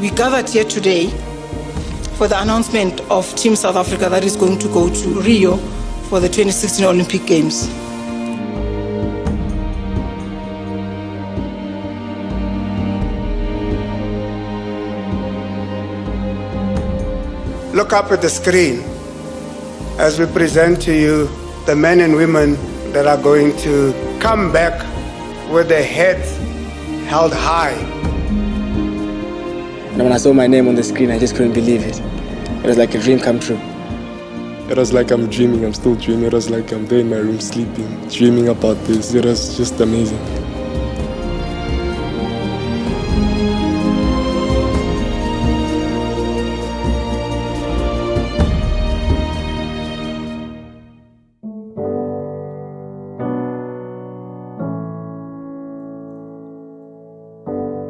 We gathered here today for the announcement of Team South Africa that is going to go to Rio for the 2016 Olympic Games. Look up at the screen as we present to you the men and women that are going to come back with their heads held high. And when I saw my name on the screen, I just couldn't believe it. It was like a dream come true. It was like I'm dreaming, I'm still dreaming. It was like I'm there in my room sleeping, dreaming about this. It was just amazing.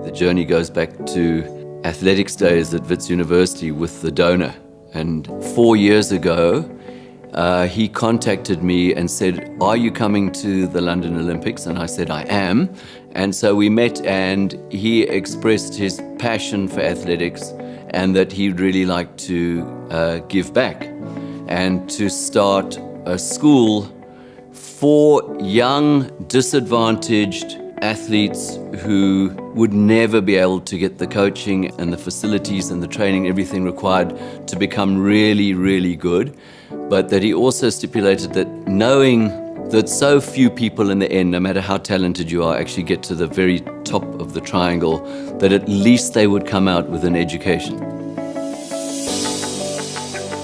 The journey goes back to athletics days at Wits University with the donor. And 4 years ago, he contacted me and said, "Are you coming to the London Olympics?" And I said, "I am." And so we met and he expressed his passion for athletics and that he'd really like to give back and to start a school for young, disadvantaged athletes who would never be able to get the coaching and the facilities and the training, everything required to become really, really good. But that he also stipulated that knowing that so few people in the end, no matter how talented you are, actually get to the very top of the triangle, that at least they would come out with an education.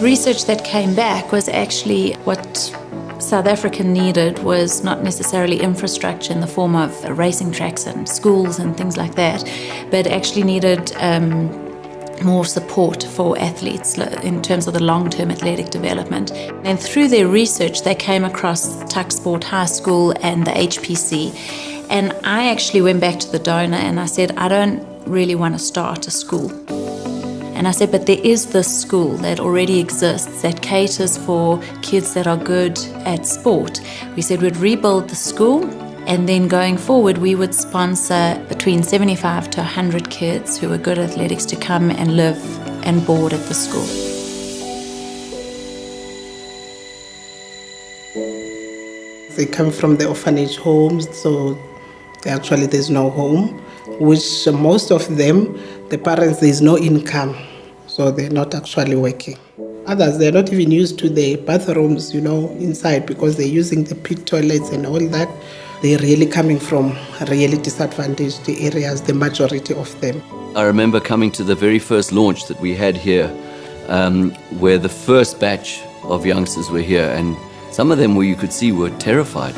Research that came back was actually what South Africa needed was not necessarily infrastructure in the form of racing tracks and schools and things like that, but actually needed more support for athletes in terms of the long-term athletic development. And through their research, they came across Tuck Sport High School and the HPC. And I actually went back to the donor and I said, I don't really want to start a school. And I said, but there is this school that already exists that caters for kids that are good at sport. We said we'd rebuild the school, and then going forward, we would sponsor between 75 to 100 kids who were good at athletics to come and live and board at the school. They come from the orphanage homes, so there's no home, which most of them, the parents, there's no income, so they're not actually working. Others, they're not even used to the bathrooms, inside because they're using the pit toilets and all that. They're really coming from really disadvantaged areas, the majority of them. I remember coming to the very first launch that we had here, where the first batch of youngsters were here, and some of them, where you could see, were terrified.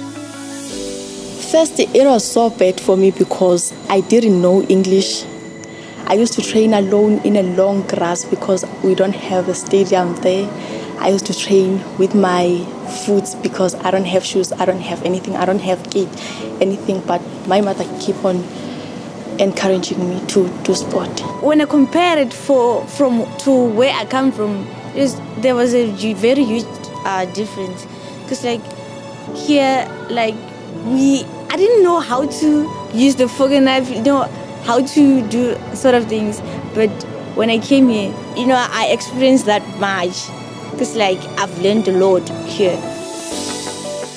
First, it was so bad for me because I didn't know English. I used to train alone in a long grass because we don't have a stadium there. I used to train with my foot because I don't have shoes, I don't have anything, I don't have kit, anything, but my mother keep on encouraging me to do sport. When I compare it to where I come from, there was a very huge difference. Because here, I didn't know how to use the fork and knife, how to do sort of things. But when I came here, I experienced that much. Because I've learned a lot here.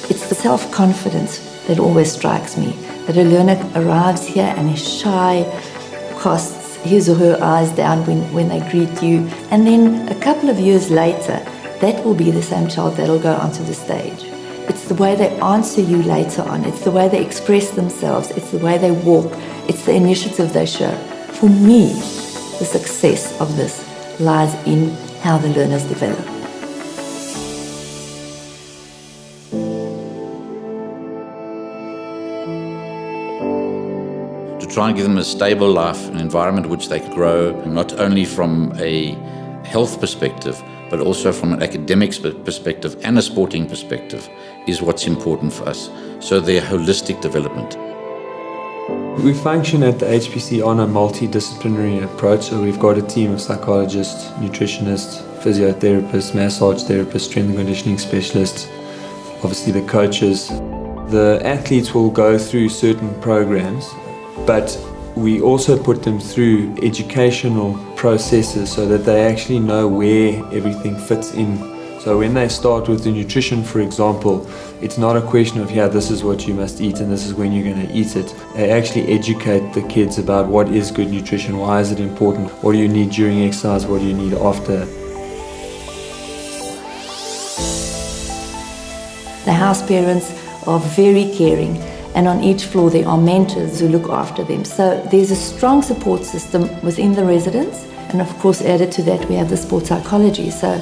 It's the self-confidence that always strikes me. That a learner arrives here and is shy, casts his or her eyes down when they greet you. And then a couple of years later, that will be the same child that will go onto the stage. It's the way they answer you later on. It's the way they express themselves. It's the way they walk. It's the initiative they show. For me, the success of this lies in how the learners develop. To try and give them a stable life, an environment in which they could grow, not only from a health perspective, but also from an academics perspective and a sporting perspective, is what's important for us. So their holistic development. We function at the HPC on a multidisciplinary approach, so we've got a team of psychologists, nutritionists, physiotherapists, massage therapists, strength and conditioning specialists, obviously the coaches. The athletes will go through certain programs, but We also put them through educational processes so that they actually know where everything fits in. So when they start with the nutrition, for example, it's not a question of, yeah, this is what you must eat and this is when you're going to eat it. They actually educate the kids about what is good nutrition, why is it important, what do you need during exercise, what do you need after. The house parents are very caring, and on each floor there are mentors who look after them. So there's a strong support system within the residence, and of course added to that we have the sports psychology. So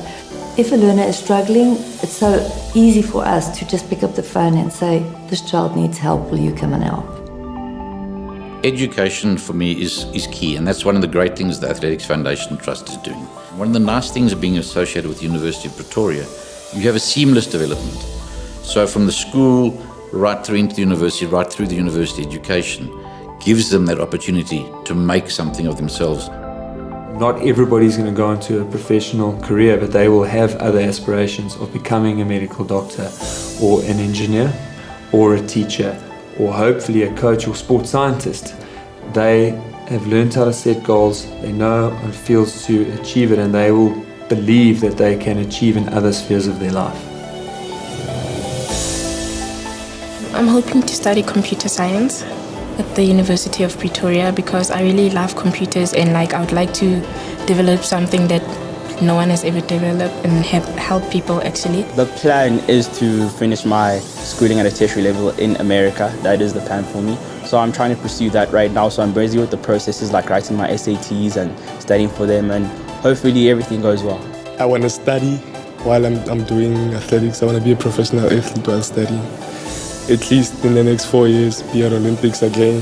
if a learner is struggling, it's so easy for us to just pick up the phone and say, this child needs help, will you come and help? Education for me is key, and that's one of the great things the Athletics Foundation Trust is doing. One of the nice things of being associated with the University of Pretoria, you have a seamless development. So from the school right through into the university, right through the university education, gives them that opportunity to make something of themselves. Not everybody's going to go into a professional career, but they will have other aspirations of becoming a medical doctor or an engineer or a teacher or hopefully a coach or sports scientist. They have learned how to set goals, they know how it feels to achieve it, and they will believe that they can achieve in other spheres of their life. I'm hoping to study computer science at the University of Pretoria because I really love computers and I would like to develop something that no one has ever developed and help people actually. The plan is to finish my schooling at a tertiary level in America. That is the plan for me. So I'm trying to pursue that right now. So I'm busy with the processes like writing my SATs and studying for them, and hopefully everything goes well. I want to study while I'm doing athletics. I want to be a professional athlete while studying. At least in the next 4 years, be at Olympics again.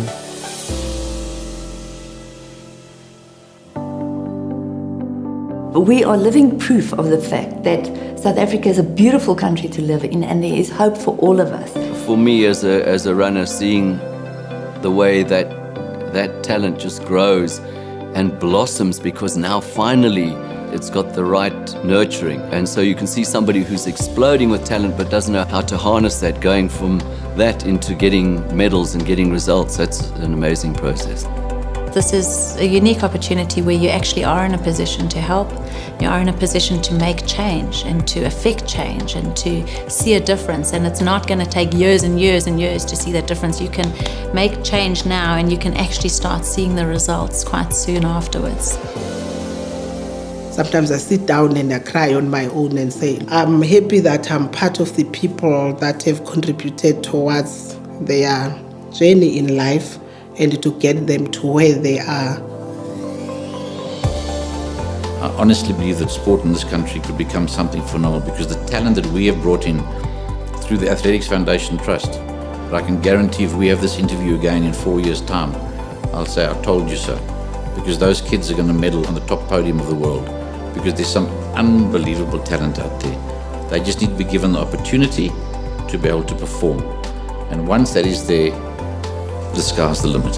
We are living proof of the fact that South Africa is a beautiful country to live in, and there is hope for all of us. For me as a runner, seeing the way that talent just grows and blossoms, because now finally it's got the right nurturing. And so you can see somebody who's exploding with talent but doesn't know how to harness that, going from that into getting medals and getting results. That's an amazing process. This is a unique opportunity where you actually are in a position to help. You are in a position to make change and to affect change and to see a difference. And it's not going to take years and years and years to see that difference. You can make change now and you can actually start seeing the results quite soon afterwards. Sometimes I sit down and I cry on my own and say, I'm happy that I'm part of the people that have contributed towards their journey in life and to get them to where they are. I honestly believe that sport in this country could become something phenomenal because the talent that we have brought in through the Athletics Foundation Trust, but I can guarantee if we have this interview again in 4 years' time, I'll say, I told you so. Because those kids are going to medal on the top podium of the world. Because there's some unbelievable talent out there. They just need to be given the opportunity to be able to perform. And once that is there, the sky's the limit.